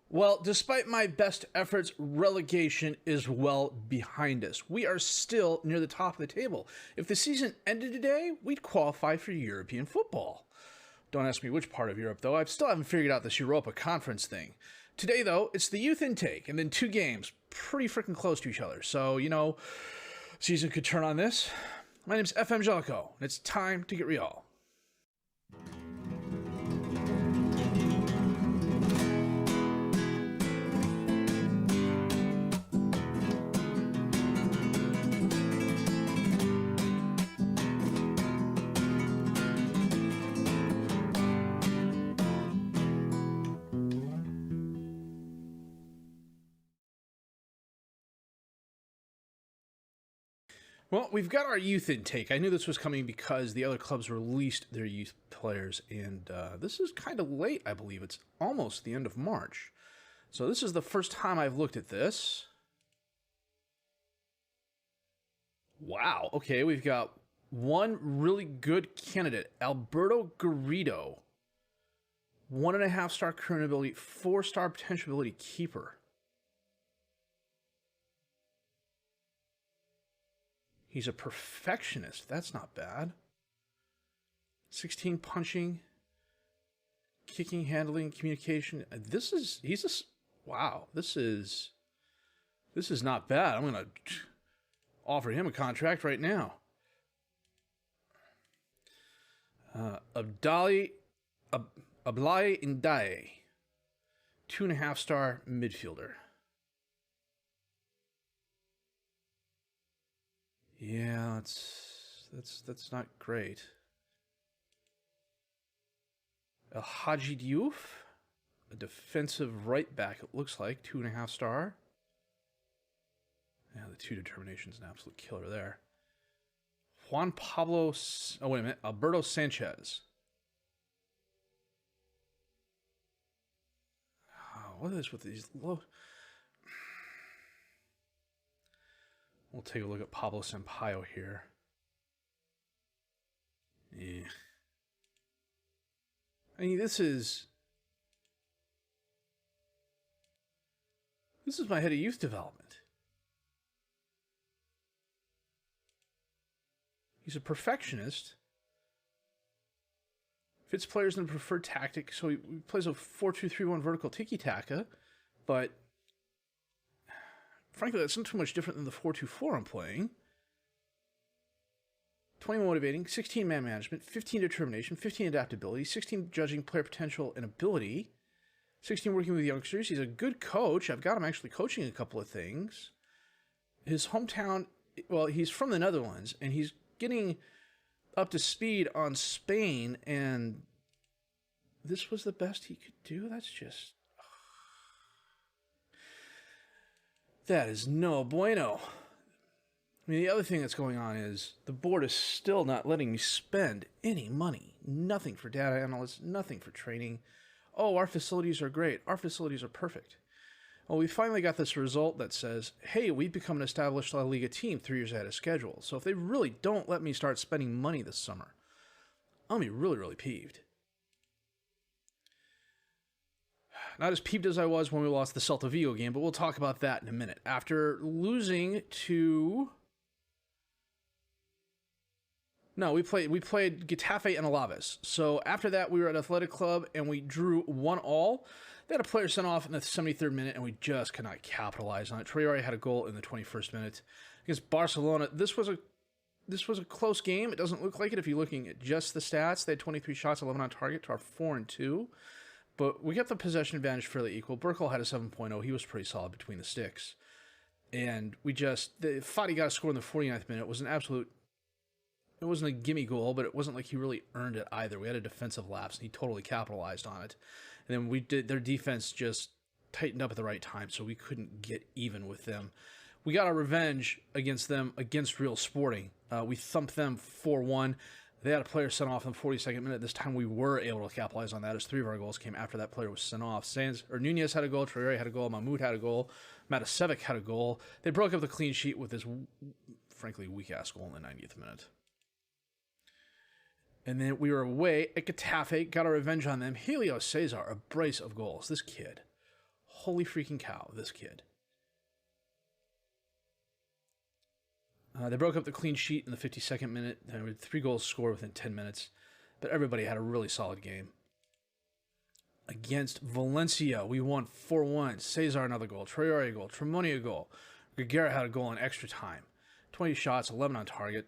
Well, despite my best efforts, relegation is well behind us. We are still near the top of the table. If the season ended today, we'd qualify for European football. Don't ask me which part of Europe, though. I still haven't figured out this Europa Conference thing. Today, though, it's the youth intake, and then 2 games, pretty freaking close to each other. So, season could turn on this. My name's FM20, and it's time to get real. Well, we've got our youth intake. I knew this was coming because the other clubs released their youth players, and this is kind of late, I believe. It's almost the end of March. So this is the first time I've looked at this. Wow. Okay, we've got one really good candidate, Alberto Garrido. 1.5-star current ability, 4-star potential ability keeper. He's a perfectionist. That's not bad. 16 punching, kicking, handling, communication. This is not bad. I'm going to offer him a contract right now. Ablai Ndaye, 2.5-star midfielder. Yeah, that's not great. El Hadji Diouf, a defensive right back, it looks like, 2.5-star. Yeah, the 2 determination is an absolute killer there. Alberto Sanchez. Oh, what is with these low? We'll take a look at Pablo Sampaio here. Yeah. I mean, this is my head of youth development. He's a perfectionist. Fits players in the preferred tactic, so he plays a 4-2-3-1 vertical tiki-taka, but frankly, that's not too much different than the 4-2-4 I'm playing. 20 motivating, 16 man management, 15 determination, 15 adaptability, 16 judging player potential and ability, 16 working with youngsters. He's a good coach. I've got him actually coaching a couple of things. His hometown, well, he's from the Netherlands, and he's getting up to speed on Spain, and this was the best he could do? That's just... that is no bueno. I mean, the other thing that's going on is the board is still not letting me spend any money. Nothing for data analysts, nothing for training. Oh, our facilities are great. Our facilities are perfect. Well, we finally got this result that says, hey, we've become an established La Liga team 3 years ahead of schedule. So if they really don't let me start spending money this summer, I'll be really, really peeved. Not as peeved as I was when we lost the Celta Vigo game, but we'll talk about that in a minute. After losing to... No, we played Getafe and Alaves. So after that, we were at Athletic Club, and we drew 1-1. They had a player sent off in the 73rd minute, and we just could not capitalize on it. Traore had a goal in the 21st minute. Against Barcelona, this was a close game. It doesn't look like it if you're looking at just the stats. They had 23 shots, 11 on target to our 4-2. But we got the possession advantage fairly equal. Burkle had a 7.0. He was pretty solid between the sticks. And Fadi got a score in the 49th minute. It was it wasn't a gimme goal, but it wasn't like he really earned it either. We had a defensive lapse, and he totally capitalized on it. And then their defense just tightened up at the right time, so we couldn't get even with them. We got our revenge against them against Real Sporting. We thumped them 4-1. They had a player sent off in the 42nd minute. This time we were able to capitalize on that, as 3 of our goals came after that player was sent off. Nunez had a goal, Traore had a goal, Mahmoud had a goal, Matasevic had a goal. They broke up the clean sheet with this, frankly, weak-ass goal in the 90th minute. And then we were away at Getafe, got our revenge on them. Helio Cesar, a brace of goals. This kid, holy freaking cow, this kid. They broke up the clean sheet in the 52nd minute. There were 3 goals scored within 10 minutes. But everybody had a really solid game. Against Valencia, we won 4-1. Cesar another goal. Traore a goal. Tremoni a goal. Guerrero had a goal in extra time. 20 shots, 11 on target.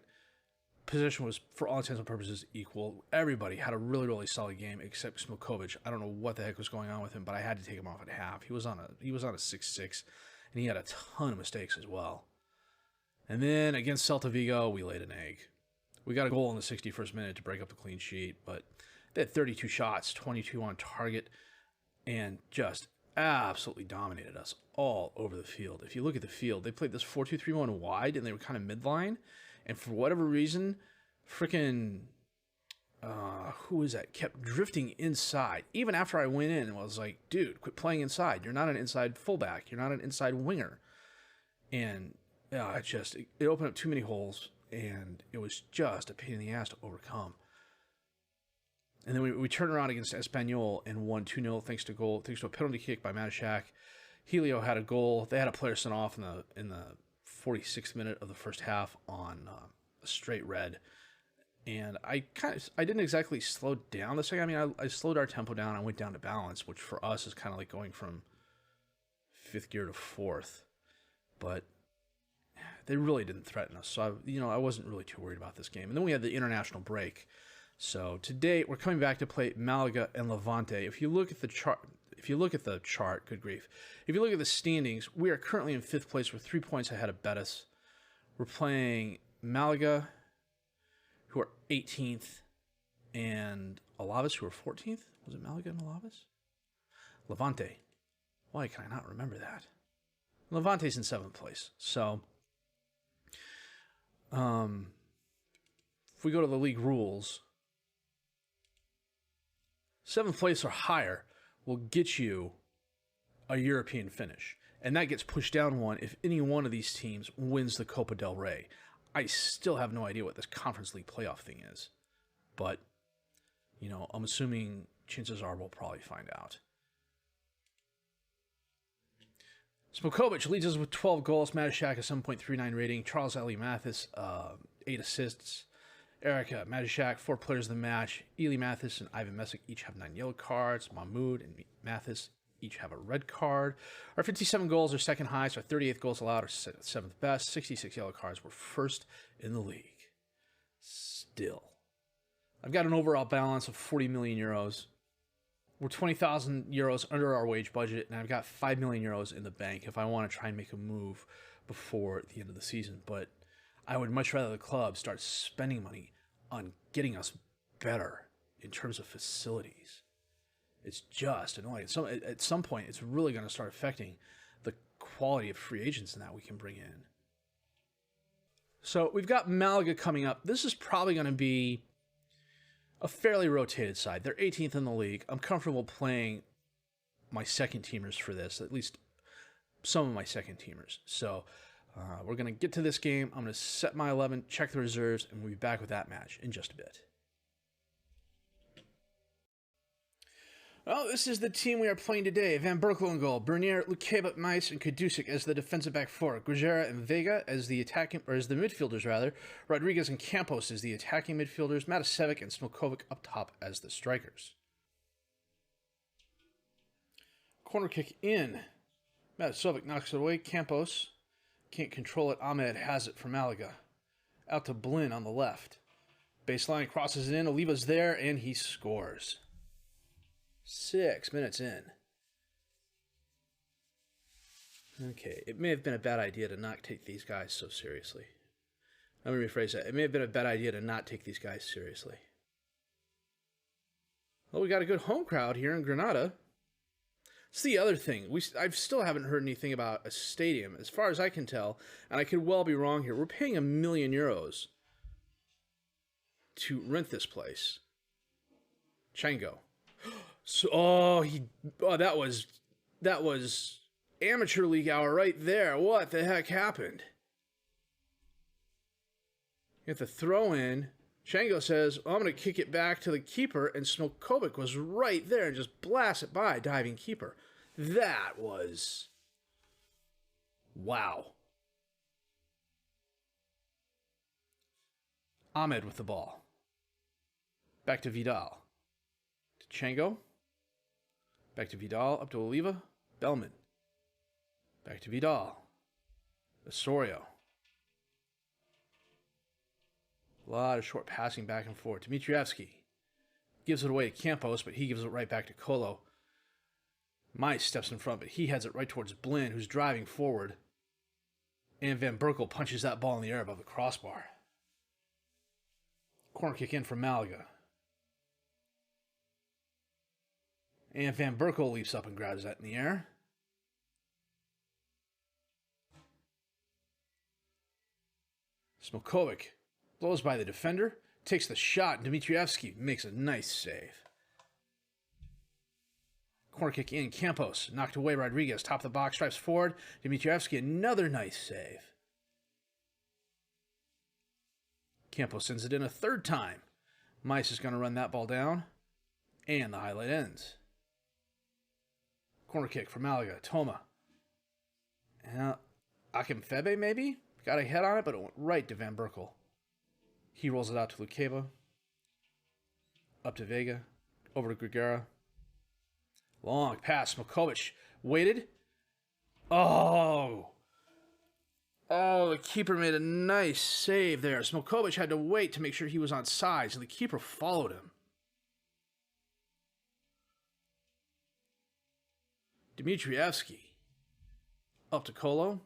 Position was, for all intents and purposes, equal. Everybody had a really, really solid game except Smilkovic. I don't know what the heck was going on with him, but I had to take him off at half. He was on a 6-6, and he had a ton of mistakes as well. And then against Celta Vigo, we laid an egg. We got a goal in the 61st minute to break up the clean sheet, but they had 32 shots, 22 on target, and just absolutely dominated us all over the field. If you look at the field, they played this 4-2-3-1 wide, and they were kind of midline. And for whatever reason, freaking, who is that? Kept drifting inside. Even after I went in and was like, dude, quit playing inside. You're not an inside fullback. You're not an inside winger. And it opened up too many holes, and it was just a pain in the ass to overcome. And then we turned around against Espanyol and won 2-0 thanks to a penalty kick by Matashak. Helio had a goal. They had a player sent off in the 46th minute of the first half on a straight red. And I didn't exactly slow down the second. I mean, I slowed our tempo down. I went down to balance, which for us is kind of like going from 5th gear to 4th. But they really didn't threaten us. So, I wasn't really too worried about this game. And then we had the international break. So today we're coming back to play Malaga and Levante. If you look at the chart, good grief. If you look at the standings, we are currently in 5th place. We're 3 points ahead of Betis. We're playing Malaga, who are 18th, and Alaves, who are 14th. Was it Malaga and Alaves? Levante. Why can I not remember that? Levante's in 7th place. So, if we go to the league rules, 7th place or higher will get you a European finish. And that gets pushed down one if any one of these teams wins the Copa del Rey. I still have no idea what this Conference League playoff thing is. But, I'm assuming chances are we'll probably find out. Smilkovic leads us with 12 goals. Matashak, a 7.39 rating. Charles Eli Mathis, 8 assists. Erica Matashak, 4 players of the match. Eli Mathis and Ivan Mesic each have 9 yellow cards. Mahmoud and Mathis each have a red card. Our 57 goals are second highest. Our 38th goals allowed are 7th best. 66 yellow cards were first in the league. Still. I've got an overall balance of 40 million euros. We're 20,000 euros under our wage budget, and I've got 5 million euros in the bank if I want to try and make a move before the end of the season. But I would much rather the club start spending money on getting us better in terms of facilities. It's just annoying. At some point, it's really going to start affecting the quality of free agents and that we can bring in. So we've got Malaga coming up. This is probably going to be a fairly rotated side. They're 18th in the league. I'm comfortable playing my second teamers for this, at least some of my second teamers. So we're going to get to this game. I'm going to set my 11, check the reserves, and we'll be back with that match in just a bit. Well, this is the team we are playing today. Van Berkel in goal, Bernier, Lukeba, Mais, and Kadusik as the defensive back four. Guerrero and Vega as the midfielders rather. Rodriguez and Campos as the attacking midfielders. Matasevic and Smilkovic up top as the strikers. Corner kick in. Matasevic knocks it away. Campos can't control it. Ahmed has it for Malaga. Out to Blin on the left. Baseline crosses it in. Oliva's there, and he scores. 6 minutes in. Okay, it may have been a bad idea to not take these guys so seriously. Let me rephrase that. It may have been a bad idea to not take these guys seriously. Well, we got a good home crowd here in Granada. It's the other thing. I still haven't heard anything about a stadium. As far as I can tell, and I could well be wrong here, we're paying €1 million to rent this place. Chango. So, that was amateur league hour right there. What the heck happened? You have to throw in. Shango says, I'm going to kick it back to the keeper, and Smilkovic was right there and just blast it by, diving keeper. That was... wow. Ahmed with the ball. Back to Vidal. To Chango. Back to Vidal. Up to Oliva. Bellman. Back to Vidal. Osorio. A lot of short passing back and forth. Dmitrievski gives it away to Campos, but he gives it right back to Colo. Mice steps in front, but he heads it right towards Blinn, who's driving forward. And Van Berkel punches that ball in the air above the crossbar. Corner kick in from Malaga. And Van Berkel leaps up and grabs that in the air. Smilkovic blows by the defender, takes the shot, and Dmitrievski makes a nice save. Corner kick in, Campos knocked away Rodriguez, top of the box, drives forward. Dmitrievski, another nice save. Campos sends it in a third time. Mice is going to run that ball down, and the highlight ends. Corner kick for Malaga, Toma. Akinfebe maybe? Got a head on it, but it went right to Van Berkel. He rolls it out to Lukeba. Up to Vega. Over to Grigera. Long pass. Smilkovic waited. Oh, the keeper made a nice save there. Smilkovic had to wait to make sure he was on sides, and the keeper followed him. Dmitrievski. Up to Colo.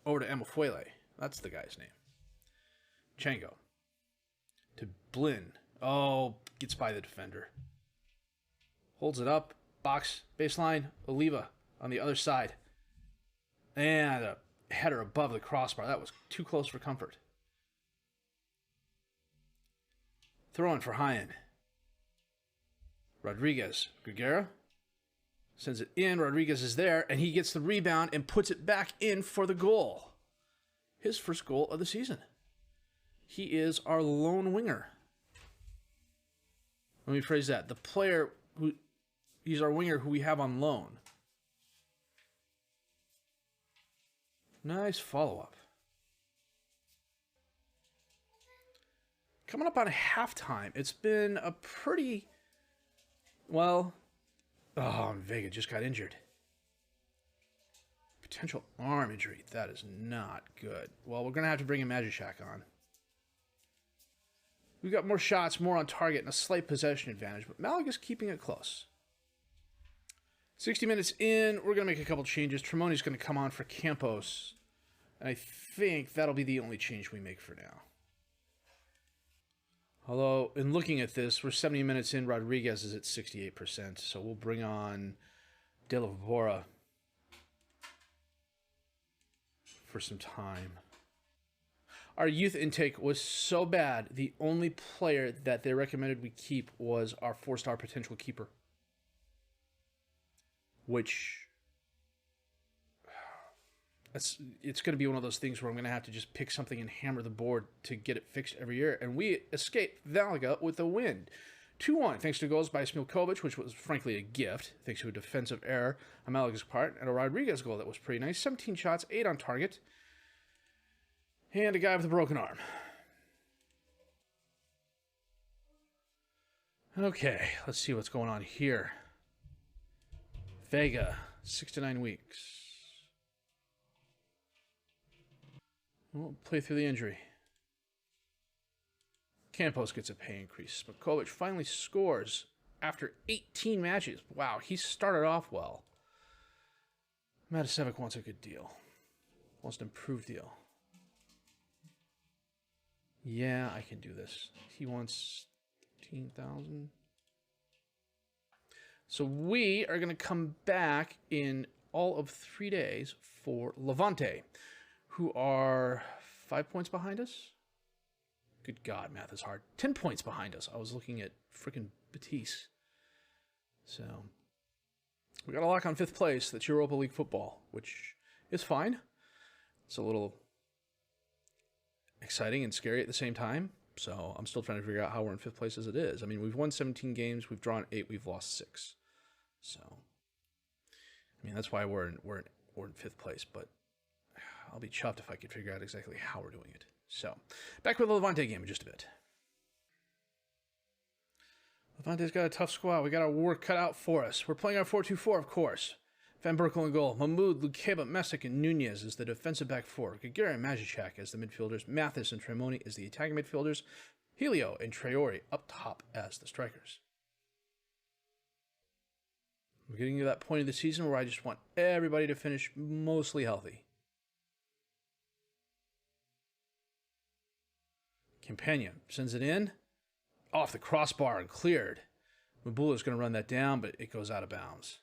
Over to Emefuele. That's the guy's name. Chango. To Blinn. Oh, gets by the defender. Holds it up. Box. Baseline. Oliva on the other side. And a header above the crossbar. That was too close for comfort. Throw in for Hyen. Rodriguez. Grigera. Sends it in. Rodriguez is there. And he gets the rebound and puts it back in for the goal. His first goal of the season. He is our lone winger. Let me phrase that. The player who... he's our winger who we have on loan. Nice follow-up. Coming up on halftime. It's been a pretty... well... oh, and Vega just got injured. Potential arm injury. That is not good. Well, we're going to have to bring in Magishak on. We've got more shots, more on target, and a slight possession advantage, but Malaga's keeping it close. 60 minutes in, we're going to make a couple changes. Tremoni's going to come on for Campos, and I think that'll be the only change we make for now. Although, in looking at this, we're 70 minutes in, Rodriguez is at 68%, so we'll bring on De La Vora for some time. Our youth intake was so bad, the only player that they recommended we keep was our 4-star potential keeper. Which, it's going to be one of those things where I'm going to have to just pick something and hammer the board to get it fixed every year. And we escaped Malaga with a win. 2-1, thanks to goals by Smilkovic, which was frankly a gift, thanks to a defensive error on Malaga's part, and a Rodriguez goal that was pretty nice. 17 shots, 8 on target, and a guy with a broken arm. Okay, let's see what's going on here. Vega, 6 to 9 weeks. We'll play through the injury. Campos gets a pay increase. Smilkovic finally scores after 18 matches. Wow, he started off well. Matasevic wants a good deal. Wants an improved deal. Yeah, I can do this. He wants 15,000. So we are going to come back in all of 3 days for Levante, who are 5 points behind us. Good God, math is hard. 10 points behind us. I was looking at freaking Betis. So we got a lock on 5th place. That's Europa League football, which is fine. It's a little exciting and scary at the same time. So I'm still trying to figure out how we're in 5th place as it is. I mean, we've won 17 games. We've drawn 8. We've lost 6. So I mean, that's why we're in 5th place, but I'll be chuffed if I could figure out exactly how we're doing it. So, back with the Levante game in just a bit. Levante's got a tough squad. We got our work cut out for us. We're playing our 4-2-4, of course. Van Berkel in goal. Mahmoud, Lukeba, Messick, and Nunez as the defensive back four. Gagara and Majicek as the midfielders. Mathis and Tremoni as the attacking midfielders. Helio and Traore up top as the strikers. We're getting to that point of the season where I just want everybody to finish mostly healthy. Campagna sends it in. Off the crossbar and cleared. Mabula's going to run that down, but it goes out of bounds.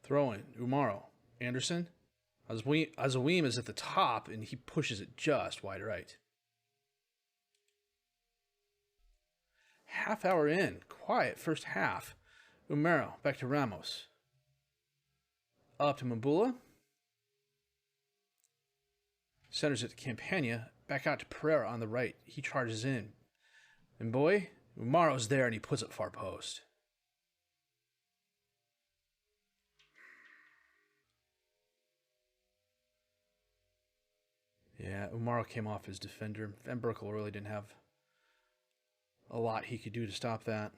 Throw in. Umaro. Anderson. Azawim is at the top, and he pushes it just wide right. Half hour in. Quiet first half. Umaro. Back to Ramos. Up to Mabula. Centers it to Campagna. Back out to Pereira on the right. He charges in. And boy, Umaro's there and he puts it far post. Yeah, Umaro came off his defender. Van Berkel really didn't have a lot he could do to stop that.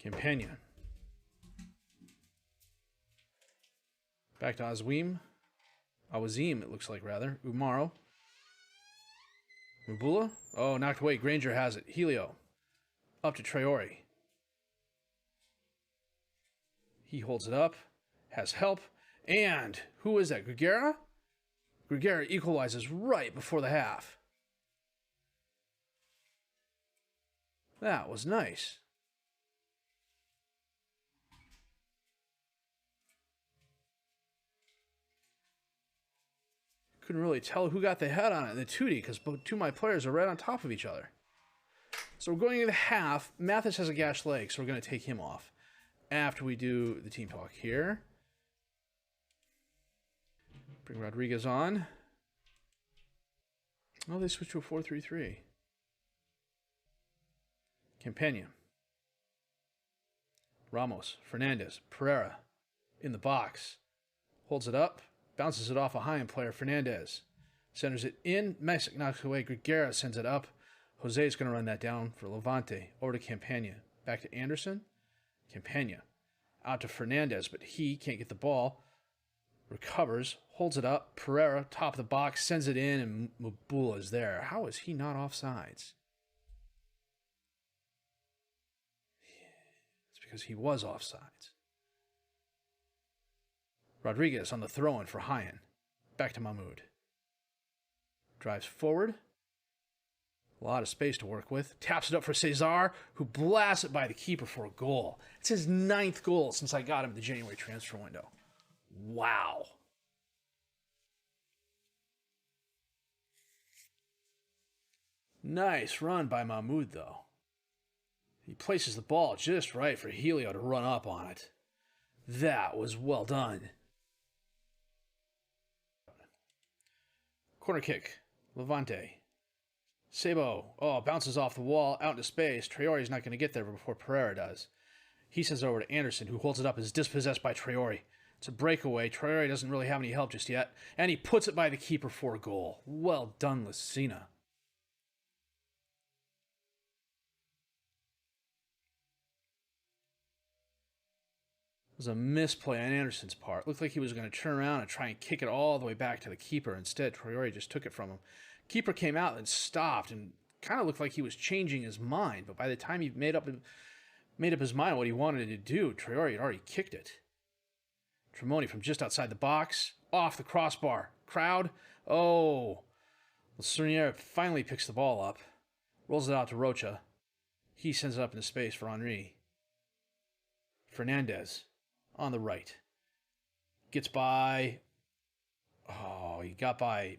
Campagna. Back to Azwim. Awazim, it looks like, rather. Umaro. Mabula. Oh, knocked away. Granger has it. Helio. Up to Traore. He holds it up. Has help. And who is that? Gregera? Gregera equalizes right before the half. That was nice. Couldn't really tell who got the head on it in the 2D because two of my players are right on top of each other. So we're going into the half. Mathis has a gashed leg, so we're going to take him off after we do the team talk here. Bring Rodriguez on. Oh, they switched to a 4-3-3. Campagna. Ramos. Fernandez. Pereira. In the box. Holds it up. Bounces it off a high-end player, Fernandez. Centers it in. Messick knocks away. Gregera sends it up. Jose is going to run that down for Levante. Over to Campagna. Back to Anderson. Campagna. Out to Fernandez, but he can't get the ball. Recovers. Holds it up. Pereira, top of the box, sends it in, and Mabula is there. How is he not offsides? It's because he was offsides. Rodriguez on the throw-in for Hyen. Back to Mahmoud. Drives forward. A lot of space to work with. Taps it up for Cesar, who blasts it by the keeper for a goal. It's his 9th goal since I got him in the January transfer window. Wow. Nice run by Mahmoud, though. He places the ball just right for Helio to run up on it. That was well done. Corner kick. Levante. Sabo. Oh, bounces off the wall, out into space. Traore's not going to get there before Pereira does. He sends it over to Anderson, who holds it up as dispossessed by Traore. It's a breakaway. Traore doesn't really have any help just yet. And he puts it by the keeper for a goal. Well done, Lucina. It was a misplay on Anderson's part. Looked like he was going to turn around and try and kick it all the way back to the keeper. Instead, Traore just took it from him. Keeper came out and stopped and kind of looked like he was changing his mind. But by the time he made up his mind what he wanted to do, Traore had already kicked it. Tremoni from just outside the box. Off the crossbar. Crowd. Oh. Cernier finally picks the ball up. Rolls it out to Rocha. He sends it up into space for Henry. Fernandez. On the right. Gets by. Oh, he got by.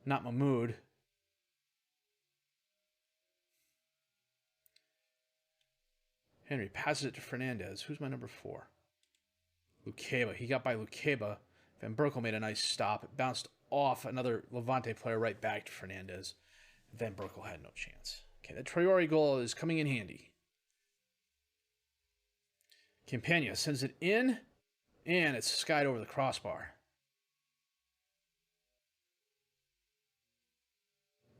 Not Mahmoud. Henry passes it to Fernandez. Who's my number 4? Lukeba. He got by Lukeba. Van Berkel made a nice stop. It bounced off another Levante player right back to Fernandez. Van Berkel had no chance. Okay, that Traore goal is coming in handy. Campagna sends it in, and it's skied over the crossbar.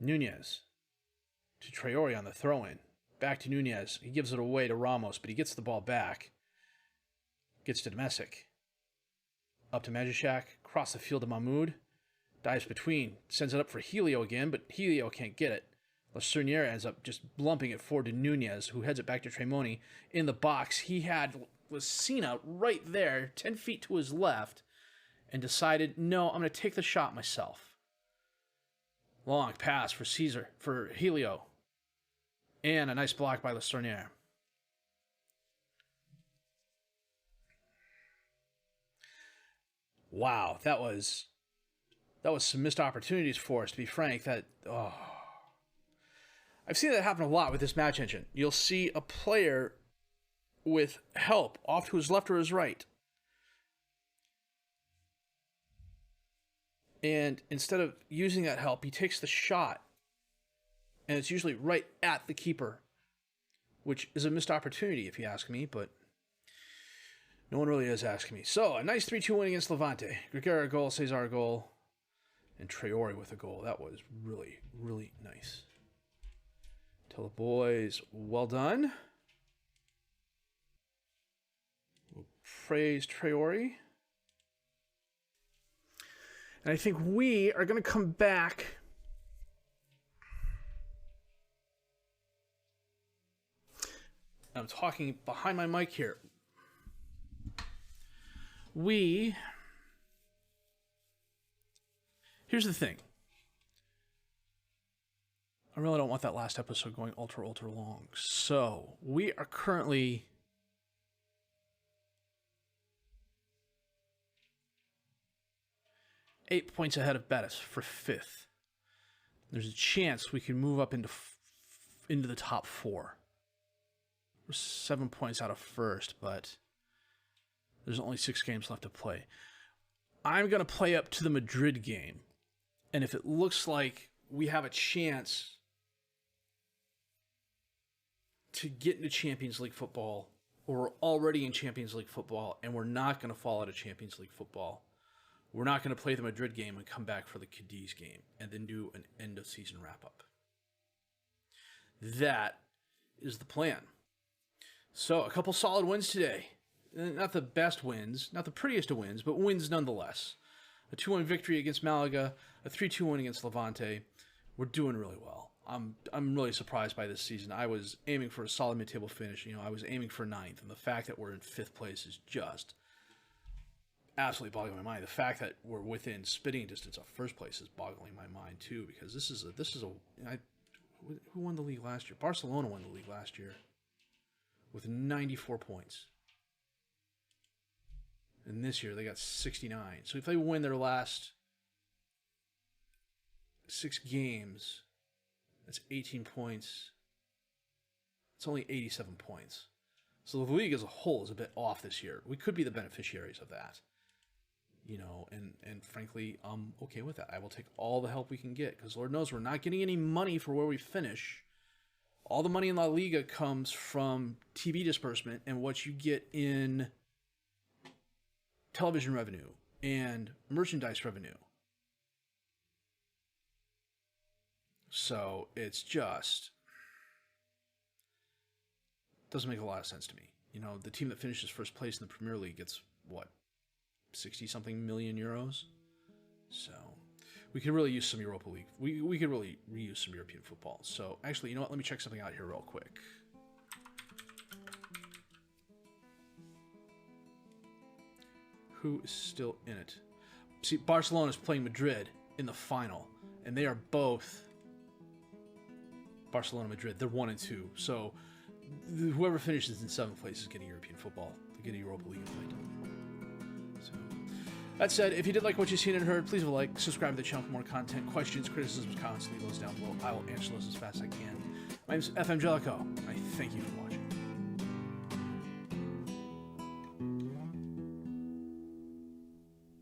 Nunez to Traore on the throw-in. Back to Nunez. He gives it away to Ramos, but he gets the ball back. Gets to Domestic. Up to Majashak. Across the field to Mahmoud. Dives between. Sends it up for Helio again, but Helio can't get it. Lacerniere ends up just lumping it forward to Nunez, who heads it back to Tremoni. In the box, he was seen out right there, 10 feet to his left, and decided, no, I'm going to take the shot myself. Long pass for Helio. And a nice block by Lacerniere. Wow, that was some missed opportunities for us, to be frank. I've seen that happen a lot with this match engine. You'll see a player with help off to his left or his right. And instead of using that help, he takes the shot. And it's usually right at the keeper, which is a missed opportunity, if you ask me, but no one really is asking me. So, a nice 3-2 win against Levante. Gregera goal, Cesar goal, and Traore with a goal. That was really, really nice. Tell the boys, well done. We'll praise Traore. And I think we are going to come back. I'm talking behind my mic here. Here's the thing. I really don't want that last episode going ultra long. So, we are currently 8 points ahead of Betis for 5th. There's a chance we can move up into the top 4. We're 7 points out of 1st, but there's only 6 games left to play. I'm going to play up to the Madrid game. And if it looks like we have a chance to get into Champions League football, or we're already in Champions League football, and we're not going to fall out of Champions League football, we're not going to play the Madrid game and come back for the Cadiz game, and then do an end-of-season wrap-up. That is the plan. So, a couple solid wins today. Not the best wins, not the prettiest of wins, but wins nonetheless. A 2-1 victory against Malaga, a 3-2 win against Levante. We're doing really well. I'm really surprised by this season. I was aiming for a solid mid-table finish. I was aiming for 9th, and the fact that we're in 5th place is just absolutely boggling my mind. The fact that we're within spitting distance of 1st place is boggling my mind too, because this is who won the league last year? Barcelona won the league last year with 94 points. And this year they got 69. So if they win their last 6 games, that's 18 points. It's only 87 points. So the league as a whole is a bit off this year. We could be the beneficiaries of that. And frankly, I'm okay with that. I will take all the help we can get, because Lord knows we're not getting any money for where we finish. All the money in La Liga comes from TV disbursement and what you get in television revenue and merchandise revenue. So it's just doesn't make a lot of sense to me. The team that finishes 1st place in the Premier League gets, 60-something million euros? So we could really use some Europa League. We could really reuse some European football. So actually, you know what? Let me check something out here real quick. Who is still in it? See, Barcelona is playing Madrid in the final, and they are both Barcelona-Madrid. They're 1 and 2. So whoever finishes in 7th place is getting European football. They get a Europa League invite. So that said, if you did like what you've seen and heard, please leave a like, subscribe to the channel for more content, questions, criticisms, comments, leave those down below. I will answer those as fast as I can. My name is FM20. I thank you for watching.